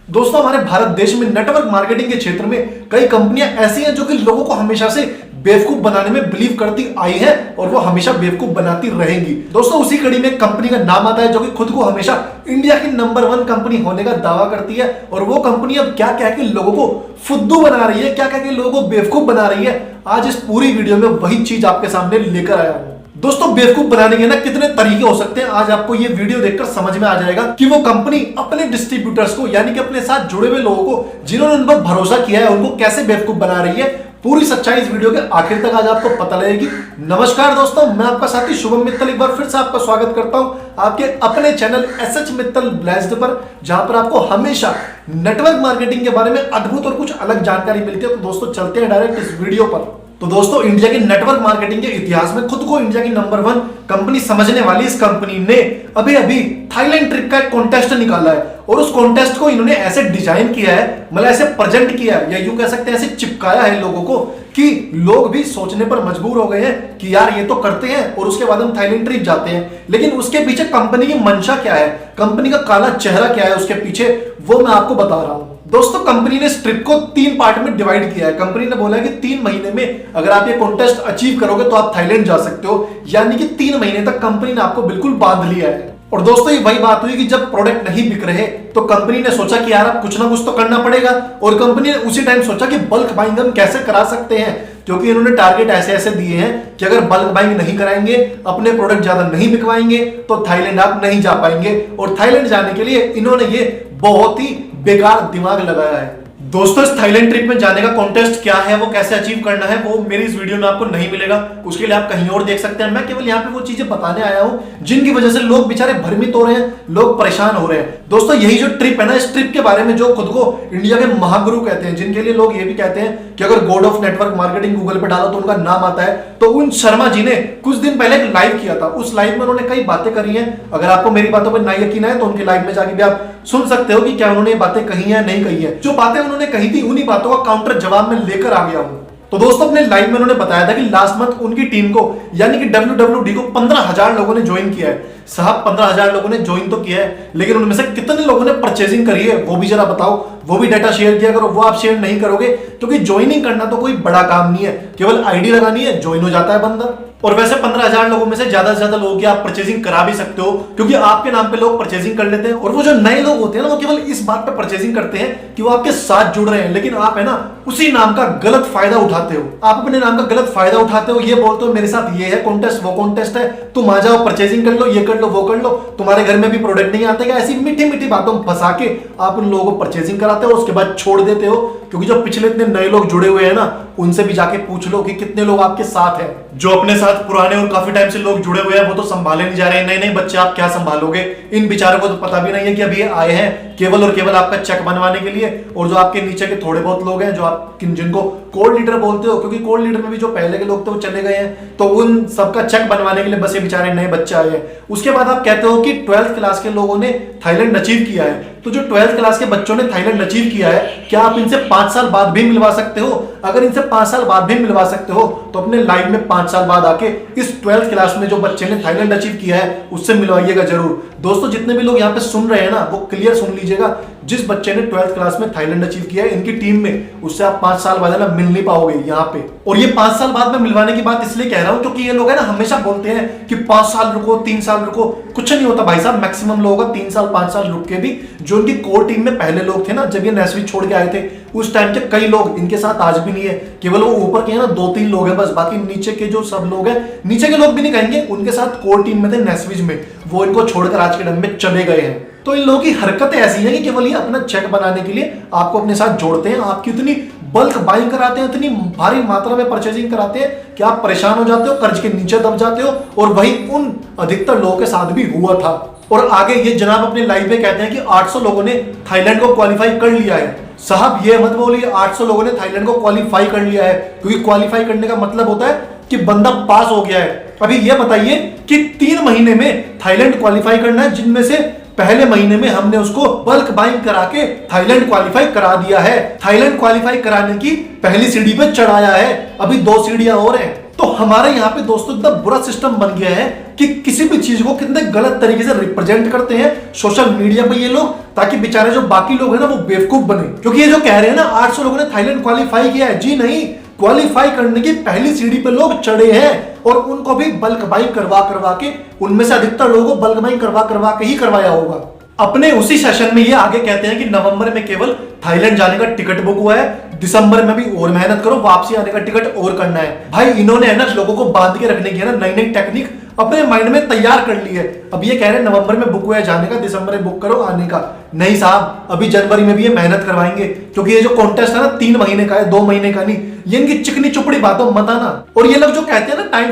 दोस्तों हमारे भारत देश में नेटवर्क मार्केटिंग के क्षेत्र में कई कंपनियां ऐसी हैं जो कि लोगों को हमेशा से बेवकूफ बनाने में बिलीव करती आई है और वो हमेशा बेवकूफ बनाती रहेंगी। दोस्तों उसी कड़ी में कंपनी का नाम आता है जो कि खुद को हमेशा इंडिया की नंबर 1 कंपनी होने का दावा करती है और वो कंपनी अब क्या कह के लोगों को फुद्दू बना रही है, क्या कह के लोगों को बेवकूफ बना रही है। आज इस पूरी वीडियो में वही चीज आपके सामने लेकर आया हूं। दोस्तों बेवकूफ बनाने के ना कितने तरीके हो सकते हैं, आज आपको ये वीडियो देखकर समझ में आ जाएगा कि वो कंपनी अपने डिस्ट्रीब्यूटर्स को यानी कि अपने साथ जुड़े हुए लोगों को जिन्होंने उन पर भरोसा किया है उनको कैसे बेवकूफ बना रही है। पूरी सच्चाई इस वीडियो के आखिर तक आज आपको पता लगेगी। नमस्कार दोस्तों, मैं आपका साथी शुभम मित्तल एक बार फिर से आपका स्वागत करता हूं आपके अपने चैनल एसएच मित्तल ब्लेस्ड पर, जहां पर आपको हमेशा नेटवर्क मार्केटिंग के बारे में अद्भुत और कुछ अलग जानकारी मिलती है। तो दोस्तों चलते हैं डायरेक्ट इस वीडियो पर। तो दोस्तों इंडिया के नेटवर्क मार्केटिंग के इतिहास में खुद को इंडिया की नंबर 1 कंपनी समझने वाली इस कंपनी ने अभी थाईलैंड ट्रिप का एक कॉन्टेस्ट निकाला है और उस कॉन्टेस्ट को इन्होंने ऐसे डिजाइन किया है, मतलब ऐसे प्रेजेंट किया है या यूं कह सकते हैं ऐसे चिपकाया है लोगों को कि लोग भी सोचने पर मजबूर हो गए हैं कि यार ये तो करते हैं और उसके बाद हम थाईलैंड ट्रिप जाते हैं। लेकिन उसके पीछे कंपनी की मंशा क्या है, कंपनी का काला चेहरा क्या है उसके पीछे, वो मैं आपको बता रहा हूं। दोस्तों कंपनी ने इस ट्रिप को 3 पार्ट में डिवाइड किया है। कंपनी ने बोला कि 3 महीने में अगर आप ये कॉन्टेस्ट अचीव करोगे तो आप थाईलैंड जा सकते हो, यानी कि 3 महीने तक कंपनी ने आपको बिल्कुल बांध लिया है। और दोस्तों ये वही बात हुई कि जब प्रोडक्ट नहीं बिक रहे तो कंपनी ने सोचा कि यार अब कुछ ना कुछ तो करना पड़ेगा और कंपनी ने उसी टाइम सोचा कि बल्क बाइंग हम कैसे करा सकते हैं, क्योंकि इन्होंने टारगेट ऐसे ऐसे दिए हैं कि अगर बल्क बाइंग नहीं कराएंगे, अपने प्रोडक्ट ज्यादा नहीं बिकवाएंगे तो थाईलैंड आप नहीं जा पाएंगे। और थाईलैंड जाने के लिए इन्होंने ये बहुत ही बेकार दिमाग लगाया है। दोस्तों इस थाईलैंड ट्रिप में जाने का कॉन्टेस्ट क्या है, वो कैसे अचीव करना है, वो मेरी इस वीडियो में आपको नहीं मिलेगा, उसके लिए आप कहीं और देख सकते हैं। मैं केवल यहाँ पे वो चीजें बताने आया हूँ जिनकी वजह से लोग बेचारे भ्रमित हो रहे हैं, लोग परेशान हो रहे हैं। दोस्तों यही जो ट्रिप है ना, इस ट्रिप के बारे में जो खुद को इंडिया के महागुरु कहते हैं, जिनके लिए लोग ये भी कहते हैं कि अगर God of network marketing Google पे डालो तो उनका नाम आता है, तो उन शर्मा जी ने कुछ दिन पहले एक लाइव किया था। उस लाइव में उन्होंने कई बातें करी हैं। अगर आपको मेरी बातों पर ना यकीन है तो उनके लाइव में जाके भी आप सुन सकते हो कि क्या उन्होंने बातें कही है नहीं कही है। जो बातें उन्होंने कही थी उन्हीं बातों का काउंटर जवाब में लेकर आ गया हूं। तो दोस्तों अपने लाइव में उन्होंने बताया था कि लास्ट मंथ उनकी टीम को यानी कि WWD को 15,000 लोगों ने ज्वाइन किया है। साहब 15,000 लोगों ने ज्वाइन तो किया है, लेकिन उनमें से कितने लोगों ने परचेजिंग करी है वो भी जरा बताओ, वो भी डाटा शेयर किया करो। वो आप शेयर नहीं करोगे क्योंकि ज्वाइनिंग करना तो कोई बड़ा काम नहीं है, केवल आईडी लगानी है, ज्वाइन हो जाता है बंदा। और वैसे 15,000 लोगों में से ज्यादा से ज्यादा लोगों की आप परचेजिंग करा भी सकते हो, क्योंकि आपके नाम पे लोग परचेजिंग कर लेते हैं। और वो जो नए लोग होते हैं ना, वो केवल इस बात पे परचेजिंग करते हैं कि वो आपके साथ जुड़ रहे हैं, लेकिन आप है ना उसी नाम का गलत फायदा उठाते हो। आप अपने नाम का गलत फायदा उठाते हो, ये बोलते हो मेरे साथ ये है कॉन्टेस्ट, वो कॉन्टेस्ट है, तुम आ जाओ परचेजिंग कर लो, ये कर लो वो कर लो, तुम्हारे घर में भी प्रोडक्ट नहीं आते। ऐसी मीठी मीठी बातों में फंसा के आप उन लोगों को परचेजिंग कराते हो, उसके बाद छोड़ देते हो। क्योंकि जो पिछले इतने नए लोग जुड़े हुए हैं ना, उनसे भी जाके पूछ लो कि कितने लोग आपके साथ हैं। जो अपने साथ पुराने और काफी टाइम से लोग जुड़े हुए हैं वो तो संभाले नहीं जा रहे हैं। नहीं नहीं बच्चे आप क्या संभालोगे, इन बेचारों को तो पता भी नहीं है कि अभी ये आए हैं केवल और केवल आपका चेक बनवाने के लिए। और जो आपके नीचे के थोड़े बहुत लोग हैं जो आप जिनको कोड लीडर बोलते हो, क्योंकि कोड लीडर में भी जो पहले के लोग थे वो चले गए हैं, तो उन सबका चेक बनवाने के लिए बस ये बेचारे नए बच्चे आए हैं। उसके बाद आप कहते हो कि 12th क्लास के लोगों ने थाईलैंड अचीव किया है। तो जो 12th क्लास के बच्चों ने थाईलैंड अचीव किया है, क्या आप इनसे 5 साल बाद भी मिलवा सकते हो? अगर इनसे 5 साल बाद भी मिलवा सकते हो तो अपने लाइव में 5 साल बाद आके इस 12th क्लास में जो बच्चे ने थाईलैंड अचीव किया है उससे मिलवाइएगा जरूर। दोस्तों जितने भी लोग यहाँ पे सुन रहे हैं ना, वो क्लियर सुन लीजिएगा, जिस बच्चे ने 12th क्लास में थाईलैंड अचीव किया है इनकी टीम में, उससे आप 5 साल बाद है ना मिल नहीं पाओगे यहाँ पे। और ये 5 साल बाद में मिलवाने की बात इसलिए कह रहा हूँ क्योंकि ये लोग है ना हमेशा बोलते हैं कि 5 साल रुको, 3 साल रुको। कुछ नहीं होता भाई साहब, मैक्सिमम लोगों का 3 साल 5 साल रुक के भी जो उनकी कोर टीम में पहले लोग थे ना, जब ये नेस्वी छोड़ के आए थे उस टाइम के कई लोग इनके साथ आज भी नहीं है। केवल वो ऊपर के है ना 2-3 लोग हैं बस, बाकी नीचे के जो सब लोग हैं, नीचे के लोग भी नहीं कहेंगे, उनके साथ कोर टीम में थे नेस्वीज में, वो इनको छोड़कर आज के टाइम में चले गए हैं। तो इन लोगों की हरकतें ऐसी हैं कि केवल ये अपना चेक बनाने के लिए आपको अपने साथ जोड़ते हैं, आपकी इतनी बल्क बाइंग कराते हैं, इतनी भारी मात्रा में परचेजिंग कराते हैं कि आप परेशान हो जाते हो, कर्ज के नीचे दब जाते हो। और वही उन अधिकतर लोगों के साथ भी हुआ था। और आगे ये जनाब अपने लाइव में कहते हैं कि 800 लोगों ने थाईलैंड को क्वालिफाई कर लिया है। साहब ये मत बोलिए 800 लोगों ने थाईलैंड को क्वालिफाई कर लिया है, क्योंकि क्वालिफाई करने का मतलब होता है कि बंदा पास हो गया है। अभी ये बताइए कि 3 महीने में थाईलैंड क्वालिफाई करना है, जिनमें से पहले महीने में हमने उसको बल्क बाइंग करा के थाईलैंड क्वालिफाई करा दिया है। थाईलैंड क्वालिफाई कराने की पहली सीढ़ी पे चढ़ाया है, अभी 2 सीढ़ियां और हैं। तो हमारे यहाँ पे दोस्तों इतना बुरा सिस्टम बन गया है कि किसी भी चीज को कितने गलत तरीके से रिप्रेजेंट करते हैं सोशल मीडिया पे ये लोग, ताकि बेचारे जो बाकी लोग हैं ना वो बेवकूफ बने। क्योंकि ये जो कह रहे हैं ना 800 लोगों ने थाईलैंड क्वालिफाई किया है, जी नहीं, क्वालिफाई करने की पहली सीढ़ी पे लोग चढ़े हैं और उनको भी बल्क बाइंग करवा के, उनमें से अधिकतर लोगों को बल्क बाइंग करवा के ही करवाया होगा। अपने उसी सेशन में ये आगे कहते हैं कि नवंबर में केवल थाईलैंड जाने का टिकट बुक हुआ है, दिसंबर में भी और मेहनत करो, वापसी आने का टिकट और करना है। भाई इन्होंने है ना लोगों को बांध के रखने की है ना नई नई टेक्निक अपने माइंड में तैयार कर ली है। अब ये कह रहे हैं नवंबर में बुक हुआ है जाने का, दिसंबर में बुक करो आने का। नहीं साहब, अभी जनवरी में भी ये मेहनत करवाएंगे, क्योंकि ये जो कॉन्टेस्ट है ना 3 महीने का है, 2 महीने का नहीं। ये इनकी चिकनी चुपड़ी बातों मत आना। और ये लोग जो कहते हैं ना टाइम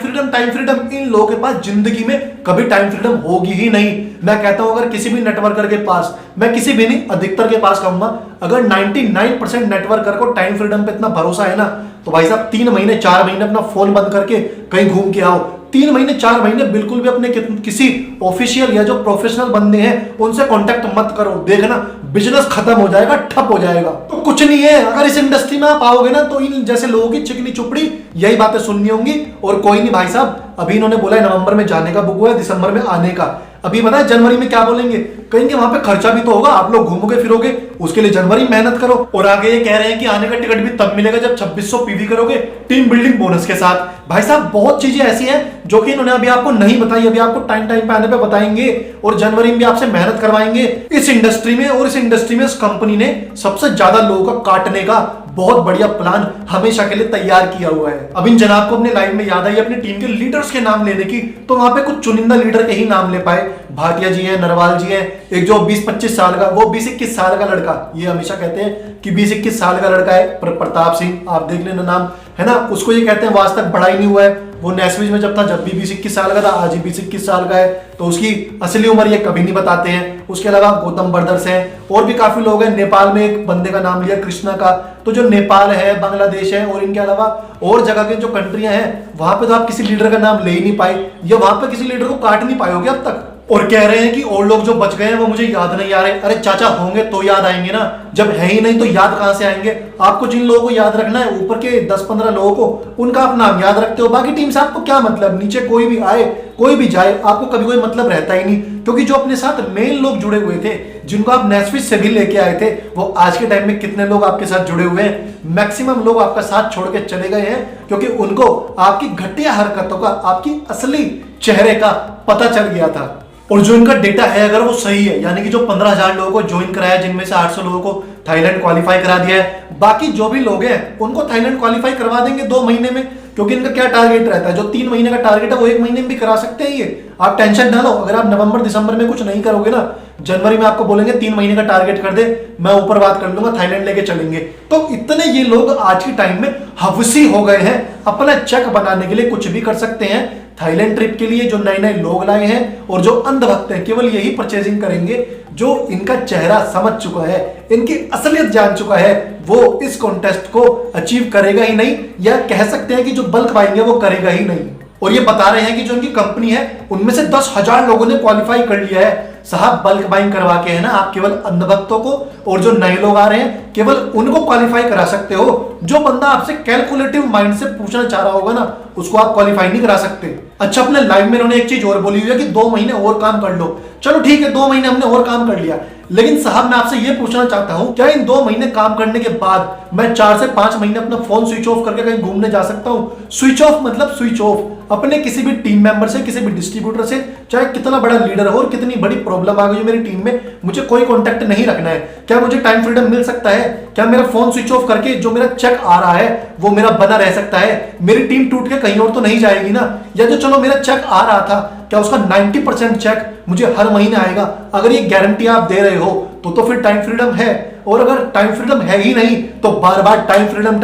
फ्रीडम, इन लोगों के पास जिंदगी में कभी टाइम फ्रीडम होगी ही नहीं। मैं कहता हूं अगर किसी भी नेटवर्कर के पास, मैं किसी भी नहीं अधिकतर के पास कहूंगा, अगर 99% नेटवर्कर को टाइम फ्रीडम पे इतना भरोसा है ना, तो भाई साहब 3 महीने 4 महीने अपना फोन बंद करके कहीं घूम के आओ। 3 महीने 4 महीने बिल्कुल भी अपने किसी ऑफिशियल या जो प्रोफेशनल बंदे हैं उनसे कांटेक्ट मत करो, देखना बिजनेस खत्म हो जाएगा, ठप हो जाएगा। तो कुछ नहीं है, अगर इस इंडस्ट्री में आप आओगे ना तो इन जैसे लोगों की चिकनी चुपड़ी यही बातें सुननी होंगी। और कोई नहीं भाई साहब, अभी इन्होंने बोला है नवंबर में जाने का बुक हुआ है, दिसंबर में आने का। अभी पता है जनवरी में क्या बोलेंगे, कहेंगे वहां पे खर्चा भी तो होगा, आप लोग घूमोगे फिरोगे, उसके लिए जनवरी मेहनत करो। और आगे ये कह रहे हैं कि आने का टिकट भी तब मिलेगा जब 2600 पीवी करोगे टीम बिल्डिंग बोनस के साथ। भाई साहब बहुत चीजें ऐसी हैं जो कि इन्होंने अभी आपको नहीं बताई, अभी आपको टाइम पे आने पे बताएंगे और जनवरी में भी आपसे मेहनत करवाएंगे इस इंडस्ट्री में। और इस इंडस्ट्री में इस कंपनी ने सबसे ज्यादा लोगों को काटने का बहुत बढ़िया प्लान हमेशा के लिए तैयार किया हुआ है। अब इन जनाब को अपने लाइफ में याद आई अपनी टीम के लीडर्स के नाम लेने की, तो वहां पे कुछ चुनिंदा लीडर के ही नाम ले पाए। भाटिया जी हैं, नरवाल जी हैं, एक जो 20-25 साल का, वो 20-21 साल का लड़का, ये हमेशा कहते हैं कि 20-21 साल का लड़का है, प्रताप सिंह, आप देख लेना नाम है ना, उसको ये कहते हैं वो आज तक बड़ा ही नहीं हुआ है। वो नेस्विज में जब था जब भी 20-21 साल का था, आज ही 20-21 साल का है, तो उसकी असली उम्र ये कभी नहीं बताते हैं। उसके अलावा गौतम ब्रदर्स हैं और भी काफी लोग हैं। नेपाल में एक बंदे का नाम लिया कृष्णा का, तो जो नेपाल है, बांग्लादेश है और इनके अलावा और जगह के जो कंट्रियां हैं वहां पे तो आप किसी लीडर का नाम ले ही नहीं पाए, या वहां पे किसी लीडर को काट नहीं पाओगे अब तक। और कह रहे हैं कि और लोग जो बच गए हैं वो मुझे याद नहीं आ रहे। अरे चाचा होंगे तो याद आएंगे ना, जब है ही नहीं तो याद कहां से आएंगे। आपको जिन लोगों को याद रखना है, ऊपर के 10-15 लोगों को, उनका आप नाम याद रखते हो, बाकी टीम से आपको क्या मतलब, नीचे कोई भी आए कोई भी जाए, आपको कभी कोई मतलब रहता ही नहीं। क्योंकि जो अपने साथ मेन लोग जुड़े हुए थे, जिनको आप नेस्विच से भी लेके आए थे, वो आज के टाइम में कितने लोग आपके साथ जुड़े हुए हैं? मैक्सिमम लोग आपका साथ छोड़ के चले गए हैं, क्योंकि उनको आपकी घटिया हरकतों का, आपकी असली चेहरे का पता चल गया था। और जो इनका डेटा है अगर वो सही है, यानी कि जो 15,000 लोगों को ज्वाइन कराया, जिनमें से 800 लोगों को थाईलैंड क्वालिफाई करा दिया है, बाकी जो भी लोग हैं उनको थाईलैंड क्वालिफाई करवा देंगे 2 महीने में। क्योंकि इनका क्या टारगेट रहता है, जो 3 महीने का टारगेट है वो 1 महीने में भी करा सकते हैं ये। आप टेंशन ना लो, अगर आप नवंबर दिसंबर में कुछ नहीं करोगे ना, जनवरी में आपको बोलेंगे 3 महीने का टारगेट कर दे, मैं ऊपर बात कर लूंगा, थाईलैंड लेके चलेंगे। तो इतने ये लोग आज के टाइम में हवसी हो गए हैं, अपना चेक बनाने के लिए कुछ भी कर सकते हैं। थाईलैंड ट्रिप के लिए जो नए नए लोग लाए हैं और जो अंधभक्त हैं, केवल यही परचेजिंग करेंगे जो इनका चेहरा समझ चुका है, इनकी असलियत जान चुका है, वो इस कॉन्टेस्ट को अचीव करेगा ही नहीं, या कह सकते हैं कि जो बल्क बाइंग है वो करेगा ही नहीं। और ये बता रहे हैं कि जो उनकी कंपनी है उनमें से 10,000 लोगों ने क्वालिफाई कर लिया है। साहब बल्क बाइंग करवा के है ना, आप केवल अंधभक्तों को और जो नए लोग आ रहे हैं केवल उनको क्वालिफाई करा सकते हो। जो बंदा आपसे कैलकुलेटिव माइंड से पूछना चाह रहा होगा ना, उसको आप क्वालिफाई नहीं करा सकते। अच्छा, अपने लाइव में इन्होंने एक चीज और बोली हुई है कि 2 महीने और काम कर लो। चलो ठीक है, 2 महीने हमने और काम कर लिया, लेकिन साहब मैं आपसे ये पूछना चाहता हूं, क्या इन 2 महीने काम करने के बाद मैं 4 से 5 महीने अपना फोन स्विच ऑफ करके कहीं घूमने जा सकता हूं? स्विच ऑफ मतलब स्विच ऑफ, अपने किसी भी टीम मेंबर से, किसी भी डिस्ट्रीब्यूटर से, चाहे कितना बड़ा लीडर हो और कितनी बड़ी प्रॉब्लम आ गई मेरी टीम में, मुझे कोई कॉन्टेक्ट नहीं रखना है। क्या मुझे टाइम फ्रीडम मिल सकता है? क्या मेरा फोन स्विच ऑफ करके जो मेरा चेक आ रहा है वो मेरा बना रह सकता है? मेरी टीम टूट के कहीं और तो नहीं जाएगी ना? या जो चलो मेरा चेक आ रहा था, क्या उसका 90% चेक मुझे हर महीने आएगा? अगर ये गारंटी आप दे रहे हो तो फिर टाइम फ्रीडम है। और अगर टाइम फ्रीडम है ही नहीं तो बार बार टाइम फ्रीडम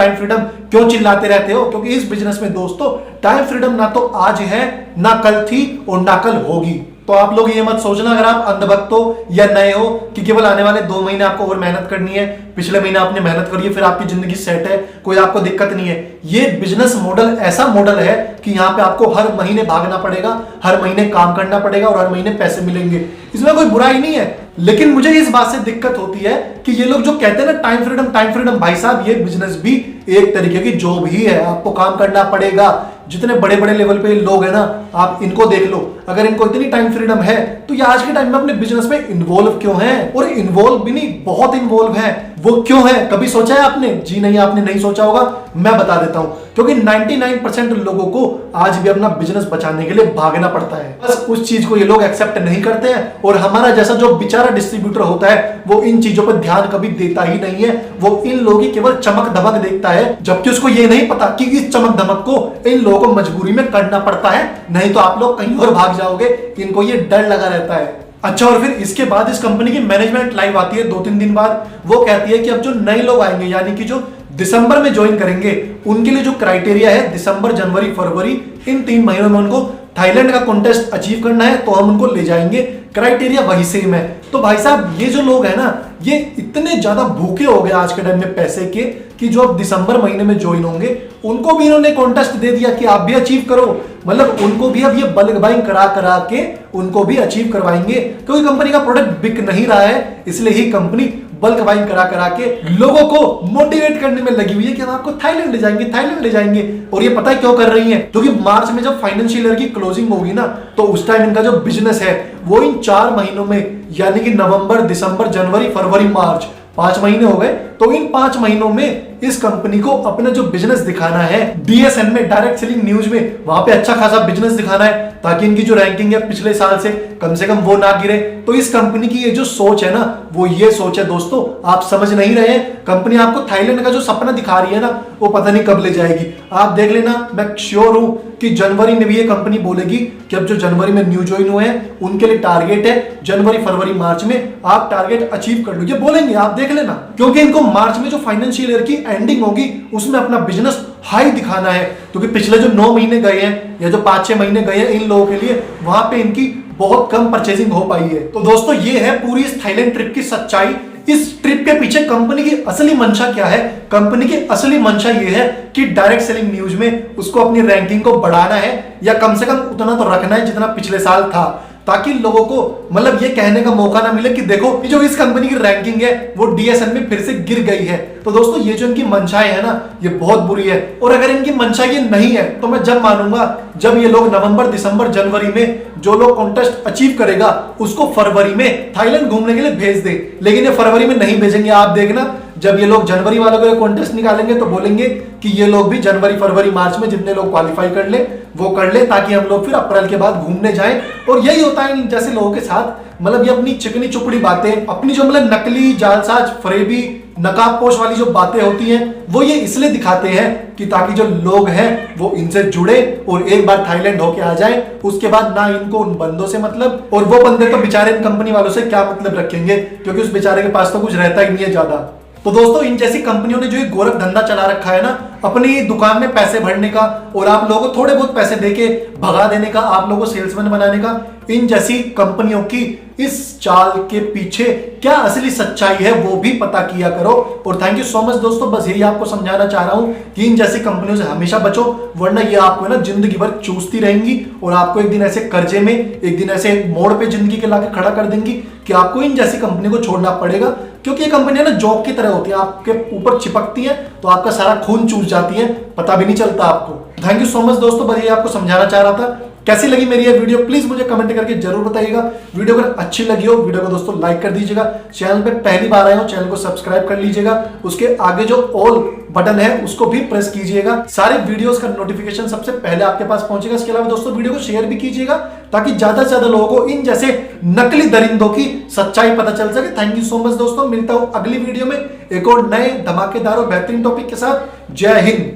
क्यों चिल्लाते रहते हो? क्योंकि इस बिजनेस में दोस्तों टाइम फ्रीडम ना तो आज है, ना कल थी और ना कल होगी। तो आप लोग ये मत सोचना अगर आप अंधभक्त हो या नए हो कि केवल आने वाले 2 महीने आपको और मेहनत करनी है, पिछले महीने आपने मेहनत करी है फिर आपकी जिंदगी सेट है, कोई आपको दिक्कत नहीं है। ये बिजनेस मॉडल ऐसा मॉडल है कि यहाँ पे आपको हर महीने भागना पड़ेगा, हर महीने काम करना पड़ेगा और हर महीने पैसे मिलेंगे। इसमें कोई बुराई नहीं है, लेकिन मुझे इस बात से दिक्कत होती है कि ये लोग जो कहते हैं ना टाइम फ्रीडम, भाई साहब ये बिजनेस भी एक तरीके की जॉब ही है, आपको काम करना पड़ेगा। जितने बड़े बड़े लेवल पे लोग हैं ना, आप इनको देख लो, अगर इनको इतनी टाइम फ्रीडम है तो ये आज के टाइम में अपने बिजनेस में इन्वॉल्व क्यों हैं? और इन्वॉल्व भी नहीं, बहुत इन्वॉल्व है। वो क्यों है, कभी सोचा है आपने? जी नहीं, आपने नहीं सोचा होगा, मैं बता देता हूं। क्योंकि 99% लोगों को आज भी अपना बिजनेस बचाने के लिए भागना पड़ता है। बस उस चीज को ये लोग एक्सेप्ट नहीं करते हैं, और हमारा जैसा जो बेचारा डिस्ट्रीब्यूटर होता है वो इन चीजों पर ध्यान कभी देता ही नहीं है। वो इन लोगों की केवल चमक धमक देखता है, जबकि उसको ये नहीं पता कि इस चमक धमक को इन लोगों को मजबूरी में करना पड़ता है, नहीं तो आप लोग कहीं और भाग जाओगे। इनको ये डर लगा रहता है। अच्छा, और फिर इसके बाद इस कंपनी की मैनेजमेंट लाइव आती है 2-3 दिन बाद। वो कहती है कि अब जो नए लोग आएंगे, यानी कि जो दिसंबर में ज्वाइन करेंगे, उनके लिए जो क्राइटेरिया है दिसंबर, जनवरी, फरवरी, इन 3 महीनों में उनको थाईलैंड का कॉन्टेस्ट अचीव करना है, तो हम उनको ले जाएंगे। क्राइटेरिया वही सेम है। तो भाई साहब, ये जो लोग हैं ना, ये इतने ज्यादा भूखे हो गए आज के टाइम में पैसे के, कि जो अब दिसंबर महीने में ज्वाइन होंगे उनको भी इन्होंने कॉन्टेस्ट दे दिया कि आप भी अचीव करो। मतलब उनको भी अब ये बल्क बाइंग करा करा के उनको भी अचीव करवाएंगे, क्योंकि कंपनी का प्रोडक्ट बिक नहीं रहा है, इसलिए ही कंपनी बल्क बाइंग करा करा के लोगों को मोटिवेट करने में लगी हुई है कि हम आपको थाईलैंड ले जाएंगे, थाईलैंड ले जाएंगे। और ये पता है क्यों कर रही है? क्योंकि मार्च में जब फाइनेंशियल ईयर की क्लोजिंग होगी ना, तो उस टाइम इनका जो बिजनेस है वो इन 4 महीनों में, यानी कि नवंबर, दिसंबर, जनवरी, फरवरी, मार्च, 5 महीने हो गए। तो इन 5 महीनों में इस कंपनी को अपना जो बिजनेस दिखाना है डीएसएन में, डायरेक्ट सेलिंग न्यूज में, वहां पे अच्छा खासा बिजनेस दिखाना है, ताकि इनकी जो रैंकिंग है पिछले साल से कम वो ना गिरे। तो इस कंपनी की ये जो सोच है ना, वो ये सोच है दोस्तों, आप समझ नहीं रहे हैं। कंपनी आपको थाईलैंड का जो सपना दिखा रही है ना, वो पता नहीं कब ले जाएगी। आप देख लेना, मैं श्योर हूं कि जनवरी में भी ये कंपनी बोलेगी कि अब जो जनवरी में न्यू ज्वाइन हुए हैं उनके लिए टारगेट है जनवरी, फरवरी, मार्च में आप टारगेट अचीव कर लो, ये बोलेंगे, आप देख लेना। क्योंकि इनको मार्च में जो फाइनेंशियल ईयर की एंडिंग होगी उसमें अपना बिजनेस हाई दिखाना है। क्योंकि पिछले जो 9 महीने गए हैं या जो 5-6 महीने गए हैं इन लोगों के लिए, वहां पे इनकी बहुत कम परचेजिंग हो पाई है। तो दोस्तों, ये है पूरी इस थाईलैंड ट्रिप की सच्चाई। इस ट्रिप के पीछे कंपनी की असली मंशा क्या है? कंपनी की असली मंशा ये है कि डायरेक्ट सेलिंग न्यूज में उसको अपनी रैंकिंग को बढ़ाना है, या कम से कम उतना तो रखना है जितना पिछले साल था, ताकि लोगों को मतलब ये कहने का मौका ना मिले कि देखो कि जो इस कंपनी की रैंकिंग है वो डीएसएन में फिर से गिर गई है। तो दोस्तों, ये जो इनकी मंशाएं है ना, ये बहुत बुरी है। और अगर इनकी मंशा ये नहीं है तो मैं जब मानूंगा जब ये लोग नवंबर, दिसंबर, जनवरी में जो लोग कॉन्टेस्ट अचीव करेगा उसको फरवरी में थाईलैंड घूमने के लिए भेज दे। लेकिन ये फरवरी में नहीं भेजेंगे। आप देखना, जब ये लोग जनवरी वालों के कॉन्टेस्ट निकालेंगे तो बोलेंगे कि ये लोग भी जनवरी, फरवरी, मार्च में जितने लोग क्वालिफाई कर ले वो कर ले, ताकि हम लोग फिर अप्रैल के बाद घूमने जाएं। और यही होता है इन जैसे लोगों के साथ। मतलब ये अपनी चिकनी चुपड़ी बातें, अपनी जो मतलब नकली, जालसाज, फरेबी, नकाबपोश वाली जो बातें होती हैं, वो ये इसलिए दिखाते हैं कि ताकि जो लोग हैं वो इनसे जुड़े और एक बार थाईलैंड होके आ जाए, उसके बाद ना इनको उन बंदों से मतलब, और वो बंदे तो बेचारे इन कंपनी वालों से क्या मतलब रखेंगे, क्योंकि उस बेचारे के पास तो कुछ रहता ही नहीं है ज्यादा। तो दोस्तों, इन जैसी कंपनियों ने जो ये गोरख धंधा चला रखा है ना, अपनी दुकान में पैसे भरने का और आप लोगों को थोड़े बहुत पैसे देके भगा देने का, आप लोगों को सेल्समैन बनाने का, इन जैसी कंपनियों की इस चाल के पीछे क्या असली सच्चाई है वो भी पता किया करो। और थैंक यू सो मच दोस्तों, बस यही आपको समझाना चाह रहा हूं कि इन जैसी कंपनियों से हमेशा बचो, वरना ये आपको ना जिंदगी भर चूसती रहेंगी और आपको एक दिन ऐसे कर्जे में, एक दिन ऐसे मोड़ पे जिंदगी के लाके खड़ा कर देंगी कि आपको इन जैसी कंपनी को छोड़ना पड़ेगा। क्योंकि ये कंपनियां ना जॉब की तरह होती है, आपके ऊपर चिपकती हैं तो आपका सारा खून चूस जाती है, पता भी नहीं चलता आपको। थैंक यू सो मच दोस्तों, बस ये आपको समझाना चाह रहा था। कैसी लगी मेरी ये वीडियो प्लीज मुझे कमेंट करके जरूर बताइएगा। वीडियो अगर अच्छी लगी हो, वीडियो को दोस्तों लाइक कर दीजिएगा। चैनल पे पहली बार आए हो, चैनल को सब्सक्राइब कर लीजिएगा। उसके आगे जो ऑल बटन है उसको भी प्रेस कीजिएगा, सारे वीडियोस का नोटिफिकेशन सबसे पहले आपके पास पहुंचेगा। इसके अलावा दोस्तों, वीडियो को शेयर भी कीजिएगा ताकि ज्यादा से ज्यादा लोगों को इन जैसे नकली दरिंदों की सच्चाई पता चल सके। थैंक यू सो मच दोस्तों, मिलता हूं अगली वीडियो में एक और नए धमाकेदार और बेहतरीन टॉपिक के साथ। जय हिंद।